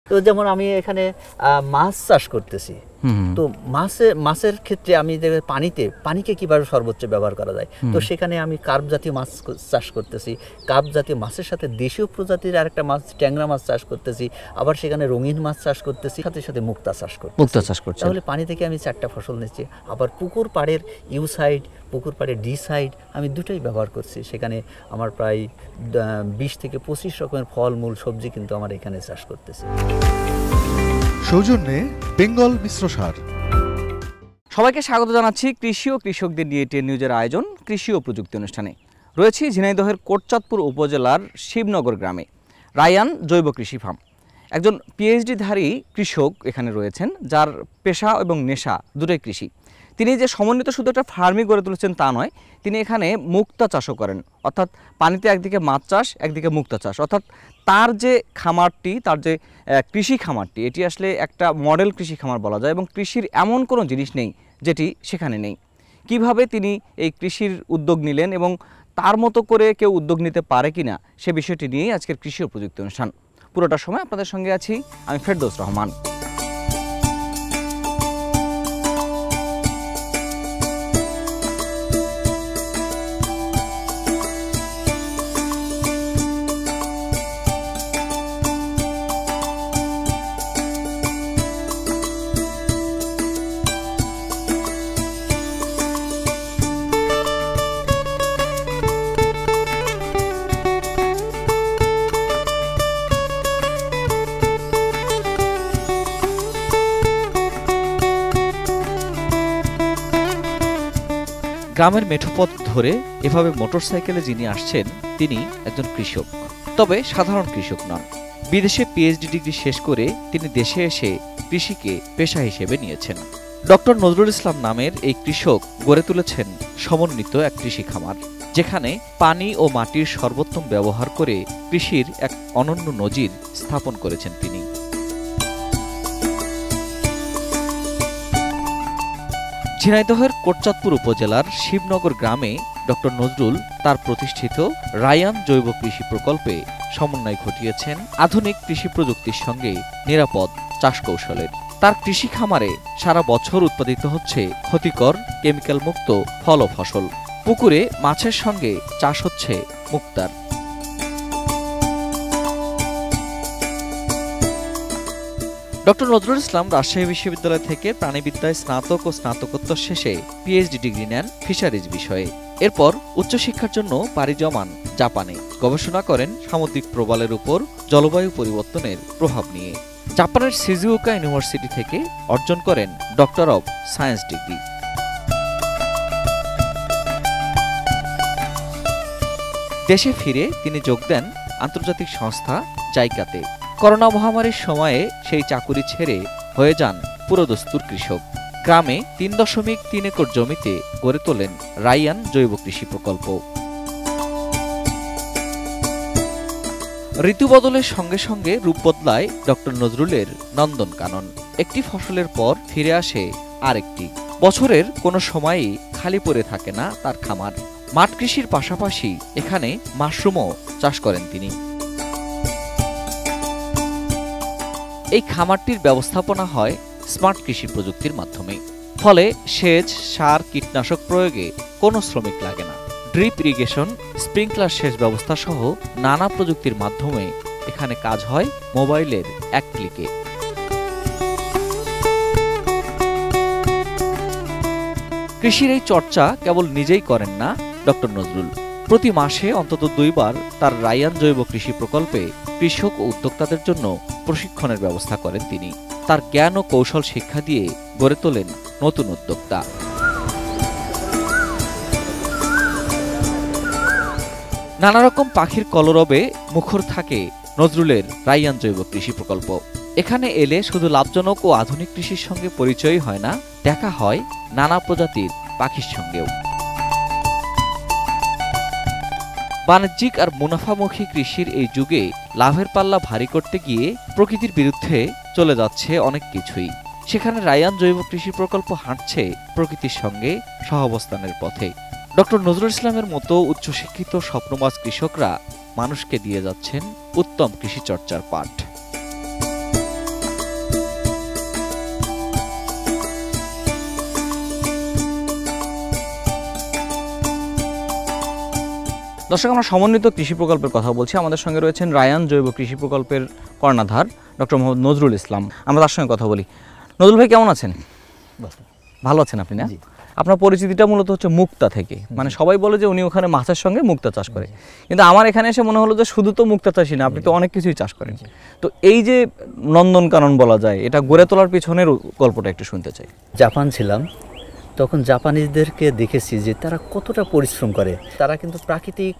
তো যেমন আমি এখানে মাছ চাষ করতেছি, তো মাছের ক্ষেত্রে আমি পানিকে কিভাবে সর্বোচ্চ ব্যবহার করা যায়, তো সেখানে আমি কার্প জাতীয় মাছ চাষ করতেছি। কার্প জাতীয় মাছের সাথে দেশীয় প্রজাতির আরেকটা মাছ ট্যাংরা মাছ চাষ করতেছি, আবার সেখানে রঙিন মাছ চাষ করতেছি, সাথে সাথে মুক্তা চাষ করতেছি। তাহলে পানি থেকে আমি 4টা ফসল নিচ্ছি। আবার পুকুর পাড়ের ইউসাইড, পুকুর পাড়ের ডিসাইড আমি দুটোই ব্যবহার করছি। সেখানে আমার প্রায় 20 থেকে 25 রকমের ফল মূল সবজি কিন্তু আমার এখানে চাষ করতেছি। সৌজন্যে বেঙ্গল মিশ্র সার। সবাইকে স্বাগত জানাচ্ছি কৃষি ও কৃষকদের নিয়ে টেন নিউজের আয়োজন কৃষি ও প্রযুক্তি অনুষ্ঠানে। রয়েছি ঝিনাইদহের কোটচাঁদপুর উপজেলার শিবনগর গ্রামে রায়ান জৈব কৃষি ফার্ম। একজন পিএইচডিধারী কৃষক এখানে রয়েছেন, যার পেশা এবং নেশা দুটোই কৃষি। তিনি যে সমন্বিত শুধু একটা ফার্মই গড়ে তুলেছেন তা নয়, তিনি এখানে মুক্তা চাষও করেন, অর্থাৎ পানিতে একদিকে মাছ চাষ একদিকে মুক্তা চাষ। অর্থাৎ তার যে খামারটি, তার যে কৃষি খামারটি, এটি আসলে একটা মডেল কৃষি খামার বলা যায় এবং কৃষির এমন কোনো জিনিস নেই যেটি সেখানে নেই। কিভাবে তিনি এই কৃষির উদ্যোগ নিলেন এবং তার মতো করে কেউ উদ্যোগ নিতে পারে কিনা সে বিষয়টি নিয়েই আজকের কৃষি ও প্রযুক্তি অনুষ্ঠান। পুরোটা সময় আপনাদের সঙ্গে আছি আমি ফেরদৌস রহমান। গ্রামের মেঠোপথ ধরে এভাবে মোটরসাইকেলে যিনি আসছেন তিনি একজন কৃষক, তবে সাধারণ কৃষক নন। বিদেশে পিএইচডি ডিগ্রি শেষ করে তিনি দেশে এসে কৃষিকে পেশা হিসেবে নিয়েছেন। ডক্টর নজরুল ইসলাম নামের এই কৃষক গড়ে তুলেছেন সমন্বিত এক কৃষি খামার, যেখানে পানি ও মাটির সর্বোত্তম ব্যবহার করে কৃষির এক অনন্য নজির স্থাপন করেছেন তিনি। ঝিনাইদহের কোটচাঁদপুর উপজেলার শিবনগর গ্রামে ডক্টর নজরুল তার প্রতিষ্ঠিত রায়ান জৈব কৃষি প্রকল্পে সমন্বয় ঘটিয়েছেন আধুনিক কৃষি প্রযুক্তির সঙ্গে নিরাপদ চাষ কৌশলের। তার কৃষি খামারে সারা বছর উৎপাদিত হচ্ছে ক্ষতিকর কেমিক্যাল মুক্ত ফল ও ফসল। পুকুরে মাছের সঙ্গে চাষ হচ্ছে মুক্তার। ডক্টর নজরুল ইসলাম রাজশাহী বিশ্ববিদ্যালয় থেকে প্রাণীবিদ্যায় স্নাতক ও স্নাতকোত্তর শেষে পিএইচডি ডিগ্রি নেন ফিশারিজ বিষয়ে। এরপর উচ্চশিক্ষার জন্য পাড়ি জমান জাপানে, গবেষণা করেন সামুদ্রিক প্রবালের উপর জলবায়ু পরিবর্তনের প্রভাব নিয়ে। জাপানের সিজুওকা ইউনিভার্সিটি থেকে অর্জন করেন ডক্টর অব সায়েন্স ডিগ্রি। দেশে ফিরে তিনি যোগ দেন আন্তর্জাতিক সংস্থা জাইকাতে। করোনা মহামারীর সময়ে সেই চাকুরি ছেড়ে হয়ে যান পুরোদস্তুর কৃষক। গ্রামে 3.3 একর জমিতে গড়ে তোলেন রায়ান জৈব কৃষি প্রকল্প। ঋতু বদলের সঙ্গে সঙ্গে রূপ বদলায় ডক্টর নজরুলের নন্দনকানন। একটি ফসলের পর ফিরে আসে আরেকটি। বছরের কোনো সময়ই খালি পড়ে থাকে না তার খামার। মাঠ কৃষির পাশাপাশি এখানে মাশরুমও চাষ করেন তিনি। এই খামারটির ব্যবস্থাপনা হয় স্মার্ট কৃষি প্রযুক্তির মাধ্যমে। ফলে সেচ, সার, কীটনাশক প্রয়োগে কোনো শ্রমিক লাগে না। ড্রিপ ইরিগেশন, স্প্রিংকলার সেচ ব্যবস্থা সহ নানা প্রযুক্তির মাধ্যমে এখানে কাজ হয় মোবাইলের এক ক্লিকে। কৃষির এই চর্চা কেবল নিজেই করেন না ডক্টর নজরুল। প্রতি মাসে অন্তত 2 বার তার রায়ান জৈব কৃষি প্রকল্পে কৃষক ও উদ্যোক্তাদের জন্য প্রশিক্ষণের ব্যবস্থা করেন তিনি। তার জ্ঞান ও কৌশল শিক্ষা দিয়ে গড়ে তোলেন নতুন উদ্যোক্তা। নানা রকম পাখির কলরবে মুখর থাকে নজরুলের রায়ান জৈব কৃষি প্রকল্প। এখানে এলে শুধু লাভজনক ও আধুনিক কৃষির সঙ্গে পরিচয় হয় না, দেখা হয় নানা প্রজাতির পাখির সঙ্গেও। বাণিজ্যিক আর মুনাফামুখী কৃষির এই যুগে লাভের পাল্লা ভারী করতে গিয়ে প্রকৃতির বিরুদ্ধে চলে যাচ্ছে অনেক কিছুই। সেখানে রায়ান জৈব কৃষি প্রকল্প হাঁটছে প্রকৃতির সঙ্গে সহাবস্থানের পথে। ডক্টর নজরুল ইসলামের মতো উচ্চশিক্ষিত স্বপ্নবাজ কৃষকরা মানুষকে দিয়ে যাচ্ছেন উত্তম কৃষি চর্চার পাঠ। দর্শক, আমরা সমন্বিত কৃষি প্রকল্পের কথা বলছি। আমাদের সঙ্গে রয়েছেন রায়ান জৈব কৃষি প্রকল্পের কর্ণধার ডক্টর মোহাম্মদ নজরুল ইসলাম। আমরা তার সঙ্গে কথা বলি। নজরুল ভাই, কেমন আছেন? ভালো আছেন আপনি? না, আপনার পরিচিতিটা মূলত হচ্ছে মুক্তা থেকে, মানে সবাই বলে যে উনি ওখানে মাছের সঙ্গে মুক্তা চাষ করে, কিন্তু আমার এখানে এসে মনে হলো যে শুধু তো মুক্তা চাষই না, আপনি তো অনেক কিছুই চাষ করেন। তো এই যে নন্দনকানন বলা যায়, এটা গড়ে তোলার পিছনের গল্পটা একটু শুনতে চাই। জাপান ছিলাম, তখন জাপানিজদেরকে দেখেছি যে তারা কতটা পরিশ্রম করে। তারা কিন্তু প্রাকৃতিক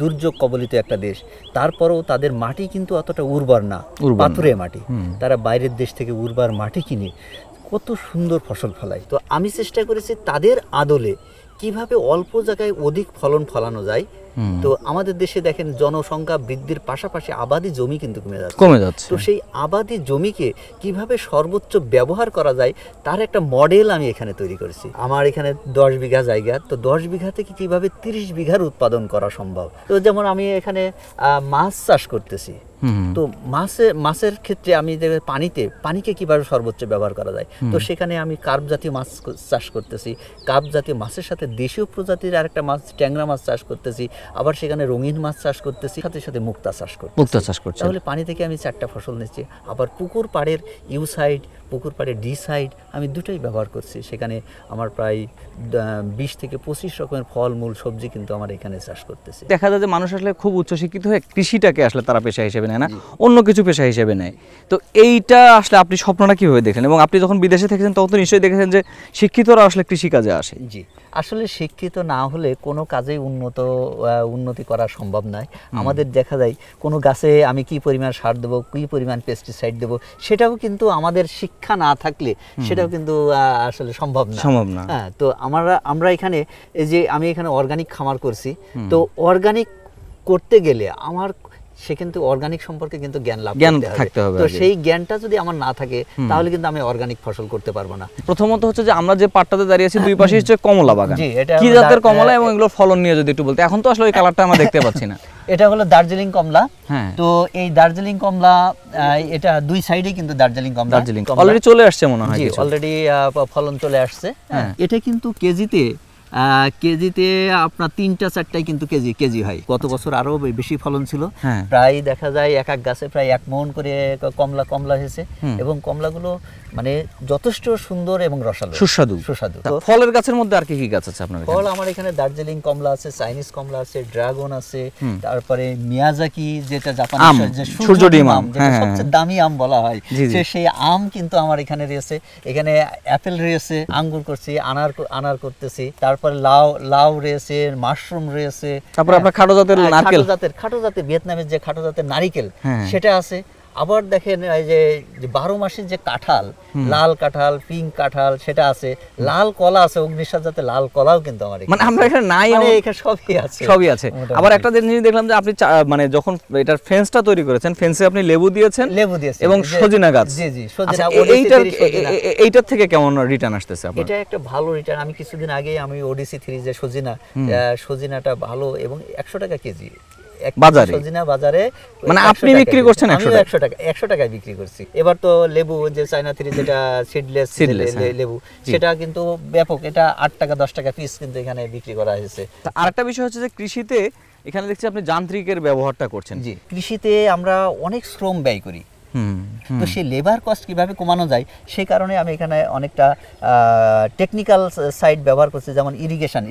দুর্যোগ কবলিত একটা দেশ, তারপরেও তাদের মাটি কিন্তু অতটা উর্বর না, পাথুরে মাটি। তারা বাইরের দেশ থেকে উর্বর মাটি কিনে কত সুন্দর ফসল ফলায়। তো আমি চেষ্টা করেছি তাদের আদলে কিভাবে অল্প জায়গায় অধিক ফলন ফলানো যায়। তো আমাদের দেশে দেখেন জনসংখ্যা বৃদ্ধির পাশাপাশি আবাদি জমি কিন্তু কমে যাচ্ছে। তো সেই আবাদি জমিকে কিভাবে সর্বোচ্চ ব্যবহার করা যায় তার একটা মডেল আমি এখানে তৈরি করেছি। আমার এখানে 10 বিঘা জায়গা, তো 10 বিঘা থেকে কিভাবে 30 বিঘার উৎপাদন করা সম্ভব। তো যেমন আমি এখানে মাছ চাষ করতেছি, তো মাছের ক্ষেত্রে আমি পানিকে কিভাবে সর্বোচ্চ ব্যবহার করা যায়, তো সেখানে আমি কার্প জাতীয় মাছ চাষ করতেছি। কার্প জাতীয় মাছের সাথে দেশীয় প্রজাতির আরেকটা মাছ ট্যাংরা মাছ চাষ করতেছি, আবার সেখানে রঙিন মাছ চাষ করতেছি, সাথে সাথে মুক্তা চাষ করতেছি। তাহলে পানি থেকে আমি 4টা ফসল নিচ্ছি। আবার পুকুর পাড়ের ইউসাইড, পুকুর পাড়ের ডিসাইড আমি দুটোই ব্যবহার করছি। সেখানে আমার প্রায় 20 থেকে 25 রকমের ফল মূল সবজি কিন্তু আমার এখানে চাষ করতেছি। দেখা যায় যে মানুষ আসলে খুব উচ্চশিক্ষিত হয়ে কৃষিটাকে আসলে তারা পেশা হিসেবে নেয় না, অন্য কিছু পেশা হিসেবে নেয়। তো এইটা আসলে আপনি স্বপ্নটা কিভাবে দেখলেন, এবং আপনি যখন বিদেশে থেকেছেন তখন তো নিশ্চয়ই দেখেছেন যে শিক্ষিতরা আসলে কৃষিকাজে আসে। জি, আসলে শিক্ষিত না হলে কোনো কাজেই উন্নতি করা সম্ভব নয়। আমাদের দেখা যায় কোনো গাছে আমি কি পরিমাণ সার দেবো, কি পরিমাণ পেস্টিসাইড দেবো, সেটাও কিন্তু আমাদের শিক্ষা না থাকলে সেটাও কিন্তু আসলে সম্ভব না। হ্যাঁ, তো আমরা এখানে এই যে আমি এখানে অর্গানিক খামার করছি, তো অর্গানিক করতে গেলে আমার সে কিন্তু অর্গানিক সম্পর্কে কিন্তু জ্ঞান থাকতে হবে। তো সেই জ্ঞানটা যদি আমার না থাকে তাহলে কিন্তু আমি অর্গানিক ফসল করতে পারবো না। প্রথমত হচ্ছে যে আমরা যে পাটটাতে দাঁড়িয়ে আছি দুই পাশে হচ্ছে কমলা বাগান। কি জাতের কমলা এবং এগুলোর ফলন নিয়ে যদি একটু বলতে। এখন তো আসলে ওই কালারটা আমরা দেখতে পাচ্ছি না। এটা হলো দার্জিলিং কমলা। তো এই দার্জিলিং কমলা, এটা দুই সাইডে কিন্তু দার্জিলিং কমলা অলরেডি চলে আসছে মনে হয়। অলরেডি ফলন চলে আসছে। এটা কিন্তু কেজিতে আপনার 3টা-4টাই কিন্তু কেজি হয়। গত বছর আরো বেশি ফলন ছিল, প্রায় দেখা যায় এক গাছে প্রায় 1 মণ করে কমলা হয়েছে, এবং কমলাগুলো মানে যথেষ্ট সুন্দর এবং রসালো, সুস্বাদু। ফলের গাছের মধ্যে আর কি গাছ আছে আপনার? ফল আমার এখানে দার্জিলিং কমলা আছে, চাইনিজ কমলা আছে, ড্রাগন আছে, তারপরে মিয়াজাকি যেটা জাপানি সূর্যডিম আম, যেটা সবচেয়ে দামি আম বলা হয়, সেই আম কিন্তু আমার এখানে রয়েছে। এখানে অ্যাপেল রয়েছে, আঙ্গুর করছি, আনার করতেছি, তারপরে লাউ রয়েছে, মাশরুম রয়েছে, তারপরে আপনার খাটো জাতের ভিয়েতনামের যে খাটো জাতের নারিকেল সেটা আছে। আবার দেখেন এই যে 12 মাসের যে কাঁঠাল, লাল কাঁঠাল, পিঙ্ক কাঁঠাল সেটা আছে, লাল কলা আছে, অগ্নিসার জাতের লাল কলাও কিন্তু আমার মানে আমরা এখানে নাই, এখানে সবই আছে। আবার একটা জিনিস দেখলাম যে আপনি মানে যখন এটার ফেন্সটা তৈরি করেছেন, ফেন্সে আপনি লেবু দিয়েছেন এবং সজিনা গাছ। জি, সজিনা। এইটার থেকে কেমন রিটার্ন আসতেছে আপনার? এটা একটা ভালো রিটার্ন। আমি কিছুদিন আগে আমি ওডিসি 3 যে সজিনাটা ভালো, এবং 100 টাকা কেজি বাজারে, মানে আপনি বিক্রি করছেন 100 টাকায় বিক্রি করছি। এবার তো লেবু যে চায়না 3 যেটা সিডলেস লেবু, সেটা কিন্তু ব্যাপক, এটা 8 টাকা 10 টাকা পিস কিন্তু এখানে বিক্রি করা হয়েছে। আরেকটা বিষয় হচ্ছে যে কৃষিতে এখানে দেখছি আপনি যান্ত্রিকের ব্যবহারটা করছেন। জি, কৃষিতে আমরা অনেক শ্রম ব্যয় করি, তো সেই লেবার কস্ট কিভাবে কমানো যায় সেই কারণে আমি এখানে অনেকটা টেকনিক্যাল সাইট ব্যবহার করছি। যেমন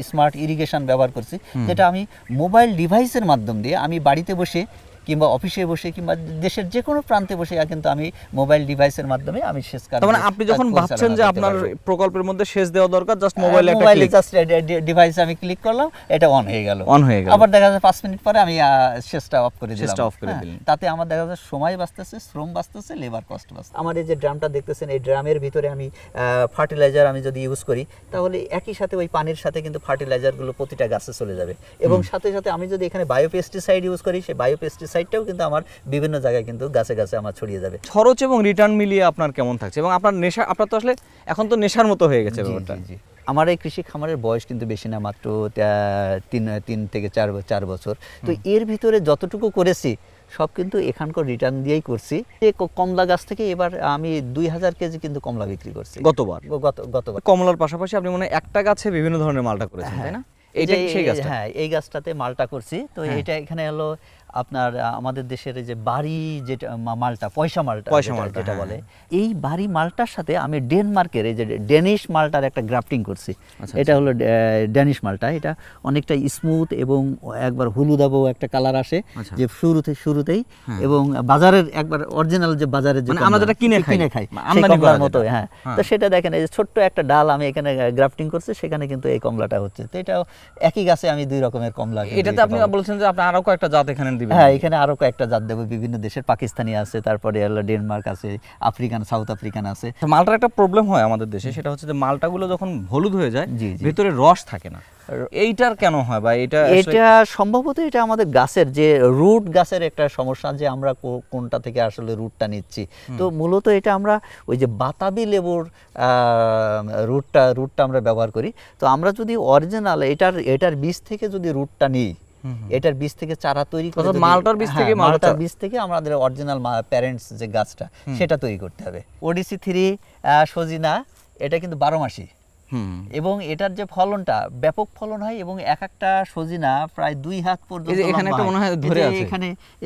স্মার্ট ইরিগেশন ব্যবহার করছি, যেটা আমি মোবাইল ডিভাইসের মাধ্যম দিয়ে আমি বাড়িতে বসে কিংবা অফিসে বসে কিংবা দেশের যে কোনো প্রান্তে বসে কিন্তু আমি মোবাইল ডিভাইসের মাধ্যমে আমি সেচ কাজ। মানে আপনি যখন ভাবছেন যে আপনার প্রকল্পের মধ্যে সেচ দেওয়া দরকার, জাস্ট মোবাইলে জাস্ট ডিভাইসে আমি ক্লিক করলাম, এটা অন হয়ে গেল। আবার দেখা যায় 5 মিনিট পরে আমি সেচটা অফ করে দিলাম। তাতে আমার দেখা যায় সময় বাঁচতেছে, শ্রম বাঁচতেছে, লেবার কস্ট বাঁচতেছে। আমার এই যে ড্রামটা দেখতেছেন, এই ড্রামের ভিতরে আমি ফার্টিলাইজার আমি যদি ইউজ করি তাহলে একই সাথে ওই পানির সাথে কিন্তু ফার্টিলাইজারগুলো প্রতিটা গাছে চলে যাবে, এবং সাথে সাথে আমি যদি এখানে বায়োপেস্টিসাইড ইউজ করি, সেই বায়োপেস্টিসাইডটাও কিন্তু আমার বিভিন্ন জায়গায় কিন্তু গাছে আমার ছড়িয়ে যাবে। খরচ এবং রিটার্ন মিলিয়ে আপনার কেমন থাকছে, এবং আপনার আপনার তো আসলে এখন তো নেশার মতো হয়ে গেছে ব্যাপারটা। আমার এই কৃষি খামারের বয়স কিন্তু বেশি না, মাত্র 3 থেকে 4 বছর। তো এর ভিতরে যতটুকু করেছি সব কিন্তু এখানকার রিটার্ন দিয়েই করছি। কমলা গাছ থেকে এবার আমি 2000 কেজি কিন্তু কমলা বিক্রি করছি গতবার। গতবার কমলার পাশাপাশি আপনি মনে হয় একটা গাছে বিভিন্ন ধরনের মালটা করেছেন, তাই না? এইটা কি সেই গাছটা? হ্যাঁ, এই গাছটাতে মালটা করছি। তো এটা এখানে হলো আপনার আমাদের দেশের এই যে বাড়ি যেটা মালটা, পয়সা মালটা যেটা বলে, এই বাড়ি মালটার সাথে আমি ডেনমার্কের এই যে ডেনিশ মালটার একটা গ্রাফটিং করছি। এটা হলো ডেনিশ মালটা। এটা অনেকটা স্মুথ এবং একবার হলুদাবো একটা কালার আসে যে শুরুতেই, এবং বাজারের একবার অরিজিনাল যে বাজারের যে আমরা যেটা কিনে খাই আমদানি করার মতো। হ্যাঁ, তো সেটা দেখেন এই যে ছোট্ট একটা ডাল আমি এখানে গ্রাফটিং করছি, সেখানে কিন্তু এই কমলাটা হচ্ছে। তো এটাও একই গাছে আমি 2 রকমের কমলা। এটাতে আপনি বলছেন যে আপনি আরো কয়েকটা জাত এখানে দিবেন? হ্যাঁ, এখানে আরো কয়েকটা জাত দেব, বিভিন্ন দেশের, পাকিস্তানি আছে, তারপরে হলো ডেনমার্ক আছে, আফ্রিকান, সাউথ আফ্রিকান আছে। মালটার একটা প্রবলেম হয় আমাদের দেশে, সেটা হচ্ছে যে মালটাগুলো যখন হলুদ হয়ে যায় ভিতরে রস থাকে না। এইটার কেন হয় বা এটা সম্ভবত এটা আমাদের গাছের যে রুট, গাছের একটা সমস্যা, যে আমরা কোনটা থেকে আসলে রুটটা নিচ্ছি। তো মূলত এটা আমরা ওই যে বাতাবি লেবুর রুটটা আমরা ব্যবহার করি। তো আমরা যদি অরিজিনাল এটার বীজ থেকে যদি রুটটা নিই, এটার বীজ থেকে চারা তৈরি করে, মালটার বীজ থেকে আমাদের অরিজিনাল প্যারেন্টস যে গাছটা সেটা তৈরি করতে হবে। ওডিসি 3 সজিনা এটা কিন্তু 12 মাসি, এবং এটার যে ফলনটা ব্যাপক ফলন হয়, এবং এক একটা সজিনা প্রায় 2 হাত পর্যন্ত।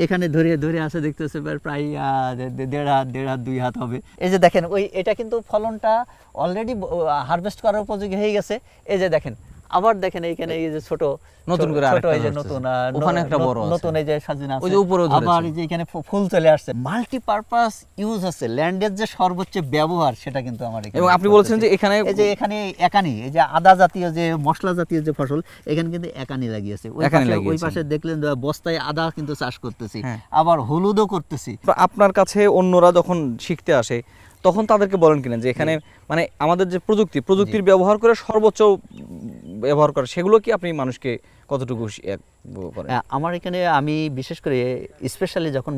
এখানে ধরে আছে দেখতেছে, প্রায় 1.5 হাত 2 হাত হবে। এই যে দেখেন, এটা কিন্তু ফলনটা অলরেডি হারভেস্ট করার উপযোগী হয়ে গেছে। এই যে দেখেন, আবার দেখেন এইখানে এই যে ছোট নতুন করে আরেকটা, এই যে নতুন ওখানে একটা বড় আছে, নতুন এই যে সাজিনা আছে, ওই যে উপরেও ধরেছে, আবার এই যে এখানে ফুল চলে আসছে। মাল্টিপারপাস ইউজ আছে, ল্যান্ডের যে সর্বোচ্চ ব্যবহার সেটা কিন্তু আমার এখানে। এবং আপনি বলছেন যে এখানে এই যে এখানে একানি, এই যে আদা জাতীয় যে মশলা জাতীয় যে ফসল, এখানে কিন্তু একানি লাগিয়েছে। ওই পাশে দেখলেন বস্তায় আদা কিন্তু চাষ করতেছি, আবার হলুদও করতেছি। আপনার কাছে অন্যরা যখন শিখতে আসে তখন তাদেরকে বলেন কিনা যে এখানে মানে আমাদের যে প্রযুক্তির ব্যবহার করে সর্বোচ্চ ব্যবহার করে, সেগুলো কি আপনি মানুষকে কতটুকু করেন? আমার এখানে আমি বিশেষ করে স্পেশালি যখন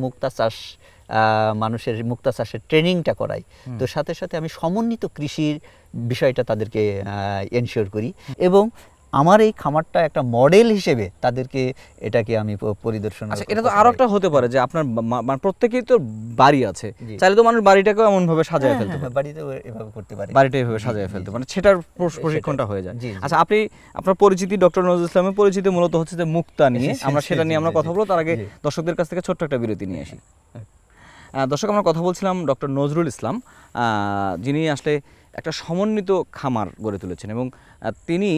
মানুষের মুক্তা চাষের ট্রেনিংটা করাই, তো সাথে সাথে আমি সমন্বিত কৃষির বিষয়টা তাদেরকে এনশিওর করি, এবং আমার এই খামারটা একটা মডেল হিসেবে তাদেরকে এটাকে আমি পরিদর্শন। আচ্ছা, এটা তো আরো একটা হতে পারে যে আপনার প্রত্যেকেই তো বাড়ি আছে, চাইলে তো মানুষ বাড়িটাকেও এমন ভাবে সাজায় ফেলতে পারে, বাড়িতেও এভাবে করতে পারে, বাড়িটা এভাবে সাজায় ফেলতে পারে, সেটার প্রশিক্ষণটা হয়ে যায়। আচ্ছা, আপনার পরিচিতি ডক্টর নজরুল ইসলামের পরিচিতি মূলত হচ্ছে যে মুক্তা নিয়ে, আমরা সেটা নিয়ে আমরা কথা বলবো। তার আগে দর্শকদের কাছ থেকে ছোট্ট একটা বিরতি নিয়ে আসি। দর্শক, আমরা কথা বলছিলাম ডক্টর নজরুল ইসলাম, যিনি আসলে একটা সমন্বিত খামার গড়ে তুলেছেন, এবং তিনি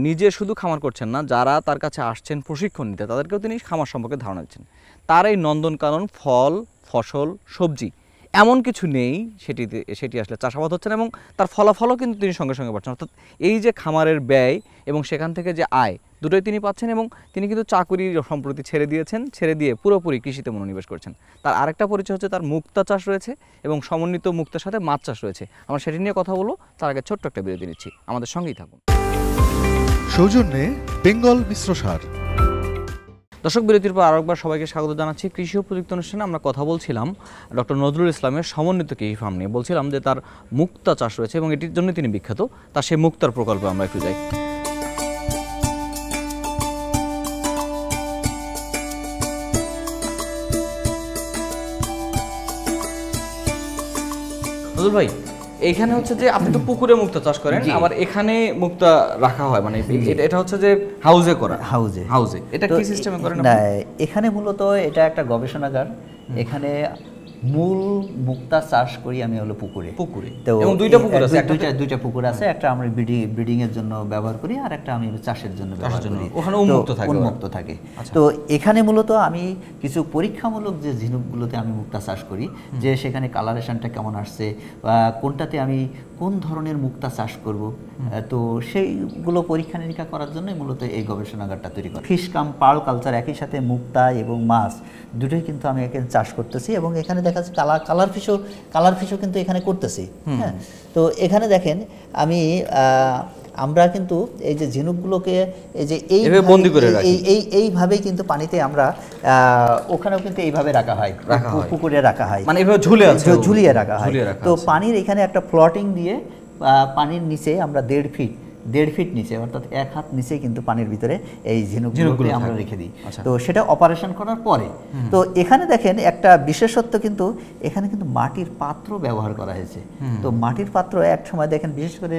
নিজে শুধু খামার করছেন না, যারা তার কাছে আসছেন প্রশিক্ষণ নিতে তাদেরকেও তিনি খামার সম্পর্কে ধারণা দিচ্ছেন। তার এই নন্দনকানন ফল, ফসল, সবজি এমন কিছু নেই সেটি আসলে চাষাবাদ হচ্ছে না, এবং তার ফলাফলও কিন্তু তিনি সঙ্গে সঙ্গে পাচ্ছেন। অর্থাৎ এই যে খামারের ব্যয় এবং সেখান থেকে যে আয়, দুটোই তিনি পাচ্ছেন, এবং তিনি কিন্তু চাকুরি সম্প্রতি ছেড়ে দিয়ে পুরোপুরি কৃষিতে মনোনিবেশ করছেন। তার আরেকটা পরিচয় হচ্ছে তার মুক্তা চাষ রয়েছে, এবং সমন্বিত মুক্তার সাথে মাছ চাষ রয়েছে। আমরা সেটি নিয়ে কথা বলবো, তার আগে ছোট্ট একটা বিরতি নিচ্ছি, আমাদের সঙ্গেই থাকুন। সৌজন্যে বেঙ্গল মিশ্র সার। দর্শক, বিরতির পর আরেকবার সবাইকে স্বাগত জানাচ্ছি কৃষি ও প্রযুক্তি অনুষ্ঠানে। আমরা কথা বলছিলাম ডক্টর নজরুল ইসলামের সমন্বিত কৃষি ফার্ম নিয়ে। বলছিলাম যে তার মুক্তা চাষ রয়েছে এবং এটির জন্য তিনি বিখ্যাত। তার সেই মুক্তার প্রকল্পে আমরা একটু যাই। নজরুল ভাই, এইখানে হচ্ছে যে আপনি তো পুকুরে মুক্তা চাষ করেন, আবার এখানে মুক্তা রাখা হয়, মানে এটা হচ্ছে যে হাউজে করা। হাউজে এটা কি সিস্টেমে করেন? না, এখানে মূলত এটা একটা গবেষণাগার। এখানে মূল মুক্তা চাষ করি আমি হলো পুকুরে। তো এবং দুইটা পুকুর আছে, একটা আমরা ব্রিডিং এর জন্য ব্যবহার করি, আর একটা আমি চাষের জন্য ব্যবহার করি। ওখানে উন্মুক্ত থাকে। তো এখানে মূলত আমি কিছু পরীক্ষামূলক যে ঝিনুকগুলোতে আমি মুক্তা চাষ করি, যে সেখানে কালারেশনটা কেমন আসছে, কোনটাতে আমি কোন ধরনের মুক্তা চাষ করব, তো সেইগুলো পরীক্ষা নিরীক্ষা করার জন্যই মূলত এই গবেষণাগারটা তৈরি করা। ফিশ কাম পার্ল কালচার, একই সাথে মুক্তা এবং মাছ দুটোই কিন্তু আমি এখানে চাষ করতেছি, এবং এখানে দেখা যাচ্ছে কালার ফিশও কিন্তু এখানে করতেছি। হ্যাঁ, তো এখানে দেখেন আমরা কিন্তু এই যে ঝিনুকগুলোকে এই যে এইভাবেই কিন্তু পানিতে আমরা ওখানেও কিন্তু এইভাবে রাখা হয়, পুকুরে রাখা হয়, মানে এইভাবে ঝুলিয়ে রাখা হয়। তো পানির এখানে একটা ফ্লটিং দিয়ে পানির নিচে আমরা 1.5 ফিট 1.5 ফিট নিচে, অর্থাৎ 1 হাত নিচে কিন্তু পানির ভিতরে এই ঝিনুকগুলো আমরা রেখে দিই। তো সেটা অপারেশন করার পরে তো এখানে দেখেন একটা বিশেষত্ব, কিন্তু এখানে কিন্তু মাটির পাত্র ব্যবহার করা হয়েছে। তো মাটির পাত্র এক সময় দেখেন, বিশেষ করে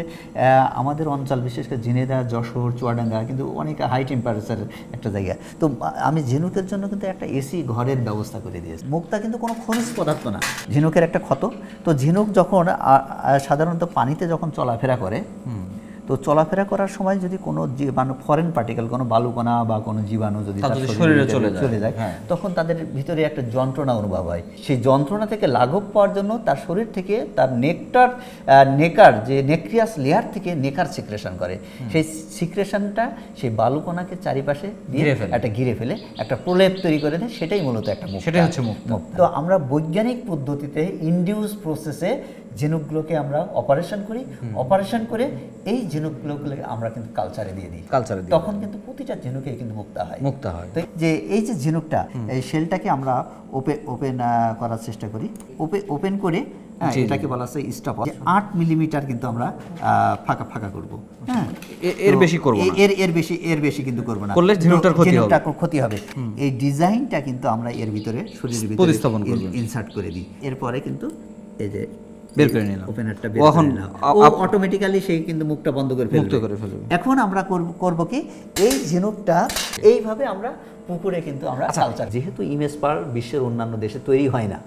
আমাদের অঞ্চল, বিশেষ করে ঝিনেদা, যশোর, চুয়াডাঙ্গা কিন্তু অনেক হাই টেম্পারেচারের একটা জায়গা। তো আমি ঝিনুকের জন্য কিন্তু একটা এসি ঘরের ব্যবস্থা করে দিয়েছি। মুক্তা কিন্তু কোনো খনিজ পদার্থ না, ঝিনুকের একটা ক্ষত। তো ঝিনুক যখন সাধারণত পানিতে যখন চলাফেরা করে, তো চলাফেরা করার সময় যদি কোনো জীবাণু, ফরেন পার্টিকেল, কোনো বালুকণা বা কোনো জীবাণু যদি শরীরে চলে যায়, তখন তাদের ভিতরে একটা যন্ত্রণা অনুভব হয়। সেই যন্ত্রণা থেকে লাঘব পাওয়ার জন্য তার শরীর থেকে তার নেকার যে নেক্রিয়াস লেয়ার থেকে নেকার সিক্রেশন করে। সেই সিক্রেশনটা সেই বালুকণাকে চারিপাশে দিয়ে একটা ঘিরে ফেলে, একটা প্রলেপ তৈরি করে দেয়। সেটাই মূলত একটা মুক্তা, সেটাই হচ্ছে মুক্তা। তো আমরা বৈজ্ঞানিক পদ্ধতিতে ইনডিউস প্রসেসে ঝিনুকগুলোকে আমরা অপারেশন করি, অপারেশন করে এই ঝিনুকগুলোকে আমরা কিন্তু কালচারে দিয়ে দিই। তখন কিন্তু প্রতিটা ঝিনুকে কিন্তু মুক্তা হয়। তো যে এই যে ঝিনুকটা, এই শেলটাকে আমরা ওপেন করার চেষ্টা করি, ওপেন করে এটাকে বলা হয় স্টপ। 8 মিলিমিটার কিন্তু আমরা ফাঁকা করব। হ্যাঁ, এর বেশি করব না, এর বেশি কিন্তু করব না, করলে ঝিনুকটার ক্ষতি হবে। এই ডিজাইনটা কিন্তু আমরা এর ভিতরে, শরীরের ভিতরে ইনসার্ট করে দিই। এরপরে কিন্তু এই যে বের করে নিলাম, ওপেনারটা বের করে নিলাম, ও অটোমেটিক্যালি সেই কিন্তু মুখটা বন্ধ করে ফেলবে। এখন আমরা করব কি, এই ঝিনুকটা এইভাবে আমরা পুকুরে কিন্তু আমরা কালচার, যেহেতু ইমেজ পার্ল বিশ্বের অন্যান্য দেশে তৈরি হয় না,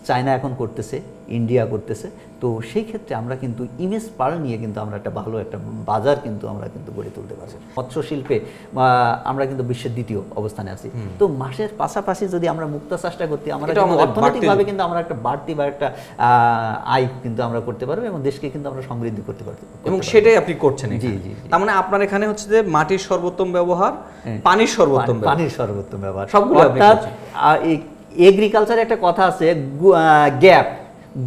চায়না এখন করতেছে, ইন্ডিয়া করতেছে, তো সেই ক্ষেত্রে আমরা কিন্তু ইমেজ পার্ল নিয়ে কিন্তু আমরা একটা ভালো একটা বাজার কিন্তু আমরা কিন্তু গড়ে তুলতে পারছি। মৎস্য শিল্পে আমরা কিন্তু বিশ্বের 2য় অবস্থানে আছি। তো মাছের পাশাপাশি যদি আমরা মুক্তা চাষটা করতে, আমরা অর্থনৈতিকভাবে কিন্তু আমরা একটা বাড়তি বা একটা আয় কিন্তু আমরা করতে পারবো এবং দেশকে কিন্তু আমরা সমৃদ্ধ করতে পারবো, এবং সেটাই আপনি করছেন। জি। তার মানে আপনার এখানে হচ্ছে যে মাটির সর্বোত্তম ব্যবহার, পানির সর্বোত্তম ব্যবহার, সবগুলো। অর্থাৎ এগ্রিকালচারে একটা কথা আছে, গ্যাপ,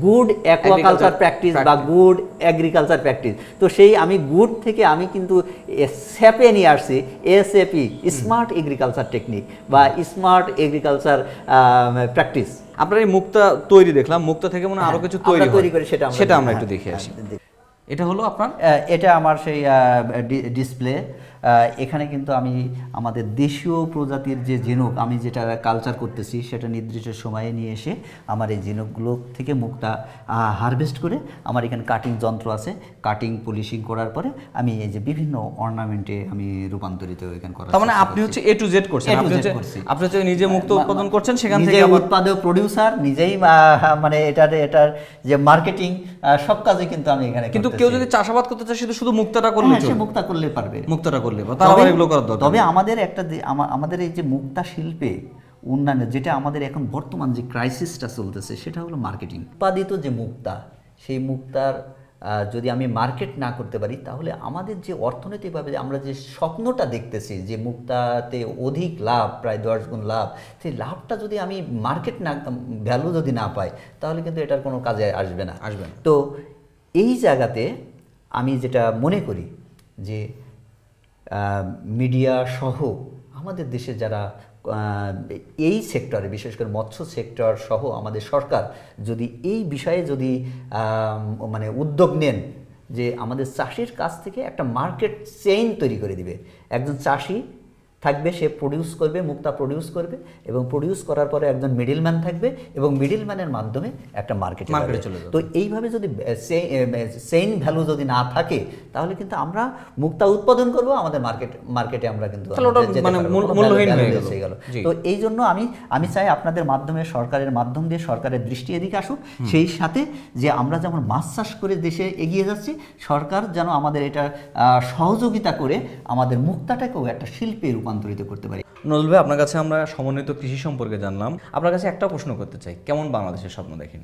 গুড অ্যাকোয়াকালচার প্র্যাকটিস বা গুড এগ্রিকালচার প্র্যাকটিস। তো সেই আমি গুড থেকে আমি কিন্তু স্যাপে নিয়ে আসছি, এসএপি, স্মার্ট এগ্রিকালচার টেকনিক বা স্মার্ট এগ্রিকালচার প্র্যাকটিস। আপনার এই মুক্তা তৈরি দেখলাম, মুক্তা থেকে মনে আরো কিছু তৈরি করে, সেটা আমরা একটু দেখে আসি। এটা হলো আপনার, এটা আমার সেই ডিসপ্লে। এখানে কিন্তু আমি আমাদের দেশীয় প্রজাতির যে ঝিনুক আমি যেটা কালচার করতেছি, সেটা নির্দিষ্ট সময়ে নিয়ে এসে আমার এই ঝিনুকগুলো থেকে মুক্তা হারভেস্ট করে আমার এখানে কাটিং যন্ত্র আছে, কাটিং পলিশিং করার পরে আমি এই যে বিভিন্ন অর্নামেন্টে আমি রূপান্তরিত এখানে করা। তার মানে আপনি হচ্ছে A to Z করছেন, আপনি হচ্ছে নিজে মুক্তা উৎপাদন করছেন, সেখান থেকে উৎপাদক, প্রোডিউসার, নিজেই মানে এটার যে মার্কেটিং সব কাজে কিন্তু আমি এখানে। কিন্তু কেউ যদি চাষাবাদ করতে চায় শুধু মুক্তাটা করলে, সে মুক্তা করলে পারবে, মুক্তাটা করলে। তবে আমাদের আমাদের এই যে মুক্তা শিল্পে উন্নয়নের যেটা আমাদের এখন বর্তমান যে ক্রাইসিসটা চলতেছে, সেটা হলো মার্কেটিং। উৎপাদিত যে মুক্তা, সেই মুক্তার যদি আমি মার্কেট না করতে পারি, তাহলে আমাদের যে অর্থনৈতিকভাবে আমরা যে স্বপ্নটা দেখতেছি যে মুক্তাতে অধিক লাভ, প্রায় 10 গুণ লাভ, সেই লাভটা যদি আমি মার্কেট না, ভ্যালু যদি না পাই, তাহলে কিন্তু এটার কোনো কাজে আসবে না। তো এই জায়গাতে আমি যেটা মনে করি যে মিডিয়া সহ আমাদের দেশে যারা এই সেক্টরে, বিশেষ করে মৎস্য সেক্টর সহ আমাদের সরকার যদি এই বিষয়ে যদি মানে উদ্যোগ নেন, যে আমাদের চাষির কাছ থেকে একটা মার্কেট চেইন তৈরি করে দিবে। একজন চাষি থাকবে, সে প্রডিউস করবে, মুক্তা প্রডিউস করবে, এবং প্রডিউস করার পরে একজন মিডলম্যান থাকবে, এবং মিডলম্যানের মাধ্যমে একটা মার্কেটে চলে যাবে। তো এইভাবে যদি চেইন ভ্যালু যদি না থাকে, তাহলে কিন্তু আমরা মুক্তা উৎপাদন করব, আমাদের মার্কেটে আমরা কিন্তু এসে গেল। তো এই জন্য আমি চাই আপনাদের মাধ্যমে, সরকারের মাধ্যম দিয়ে সরকারের দৃষ্টি এদিকে আসুক, সেই সাথে যে আমরা যেমন মাছ চাষ করে দেশে এগিয়ে যাচ্ছি, সরকার যেন আমাদের এটা সহযোগিতা করে আমাদের মুক্তাটাকেও একটা শিল্পে রূপান্তরিত করতে পারি। নজরুল ভাই, আপনার কাছে আমরা সমন্বিত কৃষি সম্পর্কে জানলাম, আপনার কাছে একটা প্রশ্ন করতে চাই, কেমন বাংলাদেশের স্বপ্ন দেখেন?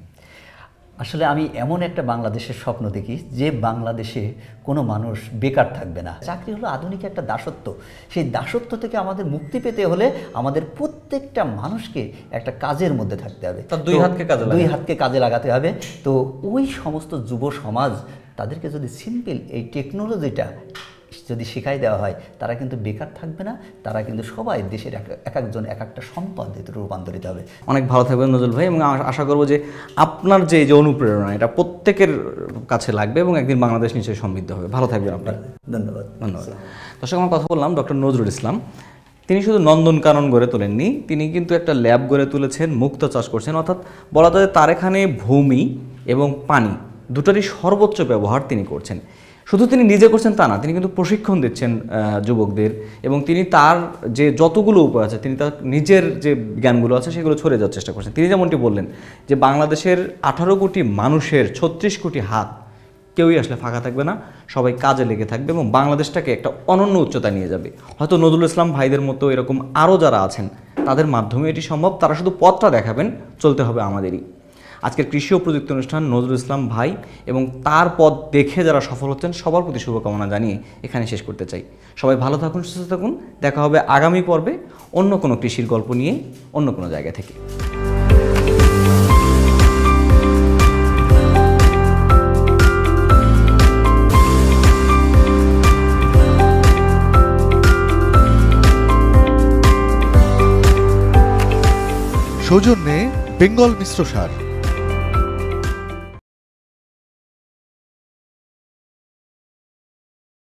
আসলে আমি এমন একটা বাংলাদেশের স্বপ্ন দেখি যে বাংলাদেশে কোনো মানুষ বেকার থাকবে না। চাকরি হলো আধুনিক একটা দাসত্ব, সেই দাসত্ব থেকে আমাদের মুক্তি পেতে হলে আমাদের প্রত্যেকটা মানুষকে একটা কাজের মধ্যে থাকতে হবে, দুই হাতকে কাজে লাগাতে হবে। তো ওই সমস্ত যুব সমাজ, তাদেরকে যদি সিম্পল এই টেকনোলজিটা যদি শিখাই দেওয়া হয়, তারা কিন্তু বেকার থাকবে না, তারা কিন্তু সবাই দেশের এক একজন এক একটা সম্পদে রূপান্তরিত হবে। অনেক ভালো থাকবেন নজরুল ভাই, এবং আশা করবো যে আপনার যে অনুপ্রেরণা এটা প্রত্যেকের কাছে লাগবে এবং একদিন বাংলাদেশ নিশ্চয়ই সমৃদ্ধ হবে। ভালো থাকবেন আপনার। ধন্যবাদ। দর্শক, আমরা কথা বললাম ডক্টর নজরুল ইসলাম। তিনি শুধু নন্দনকানন গড়ে তোলেননি, তিনি কিন্তু একটা ল্যাব গড়ে তুলেছেন, মুক্তো চাষ করছেন। অর্থাৎ বলা যায় তার এখানে ভূমি এবং পানি দুটোরই সর্বোচ্চ ব্যবহার তিনি করছেন। শুধু তিনি নিজে করছেন তা না, তিনি কিন্তু প্রশিক্ষণ দিচ্ছেন যুবকদের, এবং তিনি তার যে যতগুলো উপায় আছে তিনি তার নিজের যে জ্ঞানগুলো আছে সেগুলো ছড়িয়ে যাওয়ার চেষ্টা করছেন। তিনি যেমনটি বললেন যে বাংলাদেশের 18 কোটি মানুষের 36 কোটি হাত কেউই আসলে ফাঁকা থাকবে না, সবাই কাজে লেগে থাকবে এবং বাংলাদেশটাকে একটা অনন্য উচ্চতায় নিয়ে যাবে। হয়তো নজরুল ইসলাম ভাইদের মতো এরকম আরও যারা আছেন তাদের মাধ্যমে এটি সম্ভব, তারা শুধু পথটা দেখাবেন, চলতে হবে আমাদেরই। আজকের কৃষি ও প্রযুক্তি অনুষ্ঠান নজরুল ইসলাম ভাই এবং তার পথ দেখে যারা সফল হচ্ছেন সবার প্রতি শুভকামনা জানিয়ে এখানে শেষ করতে চাই। সবাই ভালো থাকুন, সুস্থ থাকুন। দেখা হবে আগামী পর্বে অন্য কোনো কৃষির গল্প নিয়ে, অন্য কোনো জায়গা থেকে। সৌজন্যে বেঙ্গল মিশ্র সার।